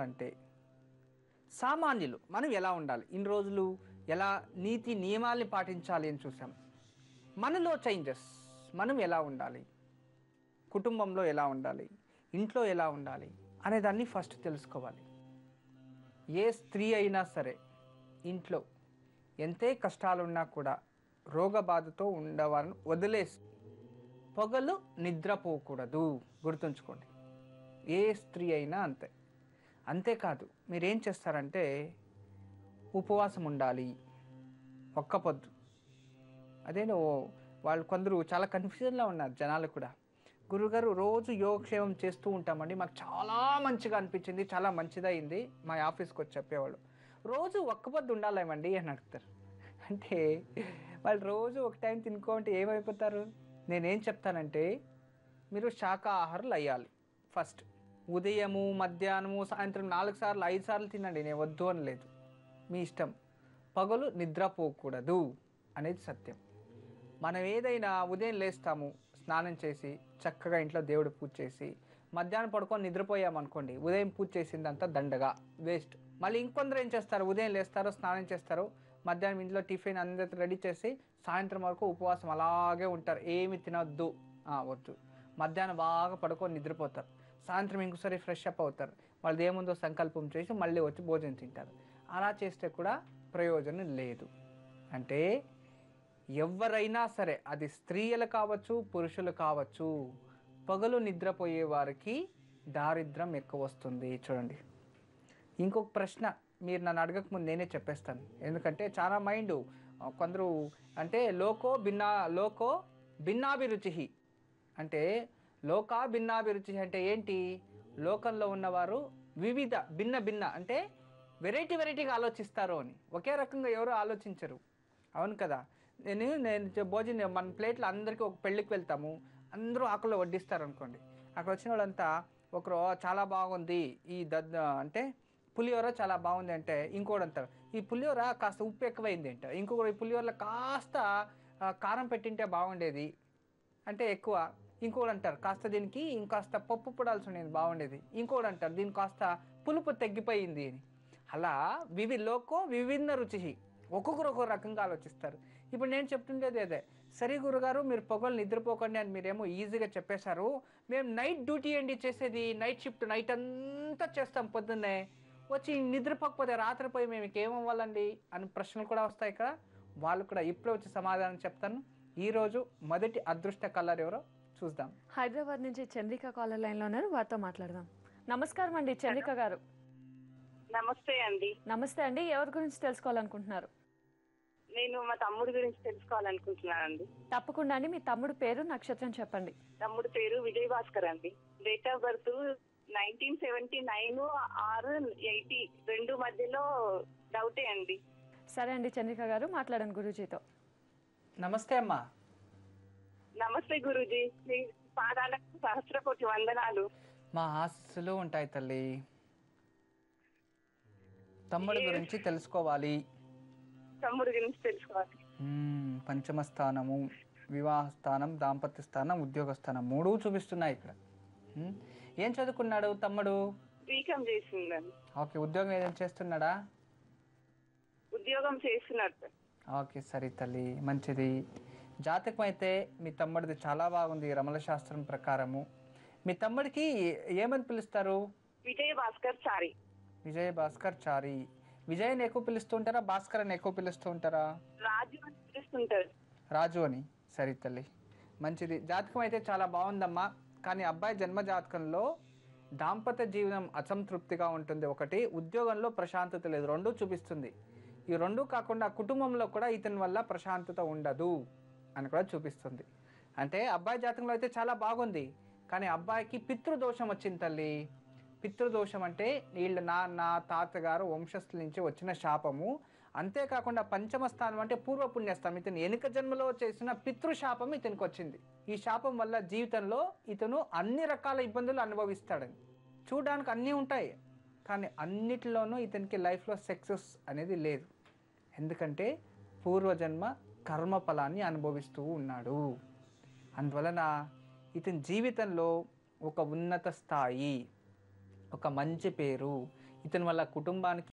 అంటే సామాన్యులు మనం ఎలా ఉండాలి, ఇన్ని రోజులు ఎలా నీతి నియమాల్ని పాటించాలి అని చూసాం. మనలో చేంజెస్, మనం ఎలా ఉండాలి, కుటుంబంలో ఎలా ఉండాలి, ఇంట్లో ఎలా ఉండాలి అనేదాన్ని ఫస్ట్ తెలుసుకోవాలి. ఏ స్త్రీ అయినా సరే ఇంట్లో ఎంతే కష్టాలున్నా కూడా రోగ బాధతో ఉండవారిని వదిలేసి పొగలు నిద్రపోకూడదు, గుర్తుంచుకోండి. ఏ స్త్రీ అయినా అంతే. అంతేకాదు మీరేం చేస్తారంటే ఉపవాసం ఉండాలి, ఒక్క పొద్దు. అదేనో వాళ్ళు కొందరు చాలా కన్ఫ్యూజన్లో ఉన్నారు జనాలు కూడా. గురుగారు రోజు యోగక్షేమం చేస్తూ ఉంటామండి, మాకు చాలా మంచిగా అనిపించింది, చాలా మంచిదయింది, మా ఆఫీస్కి వచ్చి చెప్పేవాళ్ళు. రోజు ఒక్క పొద్దు ఉండాలేమండి అని అడుగుతారు. అంటే వాళ్ళు రోజు ఒక టైం తినుకోంటే ఏమైపోతారు? నేనేం చెప్తానంటే మీరు శాకాహారులు అయ్యాలి ఫస్ట్. ఉదయము, మధ్యాహ్నము, సాయంత్రం 4 సార్లు 5 సార్లు తినండి, నేను వద్దు అని లేదు, మీ ఇష్టం. పగలు నిద్రపోకూడదు అనేది సత్యం. మనం ఏదైనా ఉదయం లేస్తాము, స్నానం చేసి చక్కగా ఇంట్లో దేవుడు పూజ చేసి మధ్యాహ్నం పడుకొని నిద్రపోయామనుకోండి, ఉదయం పూజ చేసిందంతా దండగా వేస్ట్. మళ్ళీ ఇంకొందరు ఏం చేస్తారు, ఉదయం లేస్తారు, స్నానం చేస్తారు, మధ్యాహ్నం ఇంట్లో టిఫిన్ అందరితో రెడీ చేసి సాయంత్రం వరకు ఉపవాసం అలాగే ఉంటారు, ఏమి తినొద్దు, వద్దు. మధ్యాహ్నం బాగా పడుకొని నిద్రపోతారు, సాయంత్రం ఇంకోసారి ఫ్రెష్ అప్ అవుతారు, వాళ్ళది ఏముందో సంకల్పం చేసి మళ్ళీ వచ్చి భోజనం తింటారు. అలా చేస్తే కూడా ప్రయోజనం లేదు. అంటే ఎవరైనా సరే, అది స్త్రీలు కావచ్చు, పురుషులు కావచ్చు, పగలు నిద్రపోయే వారికి దారిద్రం ఎక్కువ వస్తుంది. చూడండి, ఇంకొక ప్రశ్న మీరు నన్ను అడగకముందు నేనే చెప్పేస్తాను, ఎందుకంటే చాలా మైండ్ కొందరు అంటే లోకో భిన్నాభిరుచి అంటే లోకా భిన్నాభిరుచి అంటే ఏంటి? లోకంలో ఉన్నవారు వివిధ భిన్న అంటే వెరైటీగా ఆలోచిస్తారు అని, ఒకే రకంగా ఎవరు ఆలోచించరు. అవును కదా. భోజనం మన ప్లేట్లో అందరికీ ఒక పెళ్ళికి వెళ్తాము, అందరూ ఆకుల్లో వడ్డిస్తారు అనుకోండి. అక్కడ వచ్చిన వాళ్ళంతా ఒకరు చాలా బాగుంది ఈ అంటే పులిహోర చాలా బాగుంది అంటే ఇంకోటి అంటారు ఈ పులిహోర కాస్త ఉప్పు ఎక్కువైంది అంటారు, ఇంకొకరు ఈ పులిహోరలో కాస్త కారం పెట్టింటే బాగుండేది అంటే ఎక్కువ, ఇంకోటి అంటారు కాస్త దీనికి ఇంకాస్త పప్పు పొడాల్సి ఉండేది బాగుండేది, ఇంకోటి అంటారు దీనికి కాస్త పులుపు తగ్గిపోయింది అని. అలా విభిన్న రుచి, ఒక్కొక్కరు ఒక్కొక్క రకంగా ఆలోచిస్తారు. ఇప్పుడు నేను చెప్తుండేది అదే, సరే గురుగారు మీరు పొగలు నిద్రపోకండి అని మీరేమో ఈజీగా చెప్పేశారు, మేము నైట్ డ్యూటీ అండి చేసేది, నైట్ షిఫ్ట్, నైట్ అంతా చేస్తాం, పొద్దున్నే వచ్చి నిద్రపోకపోతే రాత్రిపోయి మేము ఏమవ్వాలండి అని ప్రశ్నలు కూడా వస్తాయి ఇక్కడ. వాళ్ళు కూడా ఇప్పుడే వచ్చి సమాధానం చెప్తాను. ఈరోజు మొదటి అదృష్ట కలర్ ఎవరో చూద్దాం. హైదరాబాద్ నుంచి చంద్రిక కాలర్ లైన్లో ఉన్నారు, వారితో మాట్లాడదాం. నమస్కారం అండి చంద్రిక గారు. నమస్తే అండి. నమస్తే అండి, ఎవరి గురించి తెలుసుకోవాలనుకుంటున్నారు? నేను మా తమ్ముడు గురించి తెలుసుకోవాలనుకుంటున్నానండి. తప్పకుండా అండి, మీ తమ్ముడు పేరు, నక్షత్రం చెప్పండి. తమ్ముడు పేరు విజయ్ భాస్కర్ అండి. డేట్ ఆఫ్ బర్త్ 1979 6/80 రెండు మధ్యలో డౌటే అండి. సరే అండి చంద్రిక గారు, మాట్లాడండి గురూజీతో. నమస్తే అమ్మా. నమస్తే గురూజీ, మీ పాదాలకు సహస్రకోటి వందనాలు. మా ఆశీస్సులు ఉంటాయి తల్లి. తమ్ముడు గురించి తెలుసుకోవాలి. తమ్ముడు గురించి తెలుసుకోవాలి. పంచమ స్థానము, వివాహ స్థానం, దాంపత్య స్థానం, ఉద్యోగ స్థానం మూడు చూపిస్తున్నాయి ఇక్కడ. ఏం చదువుకున్నాడు తమ్ముడు? బీకామ్ చేసిందండి. ఓకే, ఉద్యోగం ఏదైనా చేస్తున్నాడా? ఉద్యోగం చేస్తున్నట్టు. ఓకే సరే తల్లి, మంచిది. జాతకం అయితే మీ తమ్ముడిది చాలా బాగుంది రమల శాస్త్రం ప్రకారము. మీ తమ్ముడికి ఏమని పిలుస్తారు? విజయ్ భాస్కర్ చారి. విజయ్ భాస్కర్ చారి. విజయ్ని ఎక్కువ పిలుస్తూ ఉంటారా, భాస్కర్ అని ఎక్కువ పిలుస్తూ ఉంటారా? రాజు అని పిలుస్తుంటారు. రాజు అని. సరే తల్లి, మంచిది. జాతకం అయితే చాలా బాగుందమ్మా. కానీ అబ్బాయి జన్మ జాతకంలో దాంపత్య జీవనం అసంతృప్తిగా ఉంటుంది ఒకటి, ఉద్యోగంలో ప్రశాంతత లేదు, రెండూ చూపిస్తుంది. ఈ రెండూ కాకుండా కుటుంబంలో కూడా ఇతని వల్ల ప్రశాంతత ఉండదు అని కూడా చూపిస్తుంది. అంటే అబ్బాయి జాతకంలో అయితే చాలా బాగుంది, కానీ అబ్బాయికి పితృదోషం వచ్చింది తల్లి. పితృదోషం అంటే వీళ్ళ నాన్న తాతగారు వంశస్థుల నుంచి వచ్చిన శాపము. అంతేకాకుండా పంచమ స్థానం అంటే పూర్వపుణ్యస్థానం, ఇతను వెనుక జన్మలో చేసిన పితృశాపం ఇతనికి వచ్చింది. ఈ శాపం వల్ల జీవితంలో ఇతను అన్ని రకాల ఇబ్బందులు అనుభవిస్తాడని. చూడడానికి అన్నీ ఉంటాయి, కానీ అన్నిటిలోనూ ఇతనికి లైఫ్లో సక్సెస్ అనేది లేదు. ఎందుకంటే పూర్వజన్మ కర్మఫలాన్ని అనుభవిస్తూ ఉన్నాడు. అందువలన ఇతని జీవితంలో ఒక ఉన్నత స్థాయి, ఒక మంచి పేరు, ఇతని వల్ల కుటుంబానికి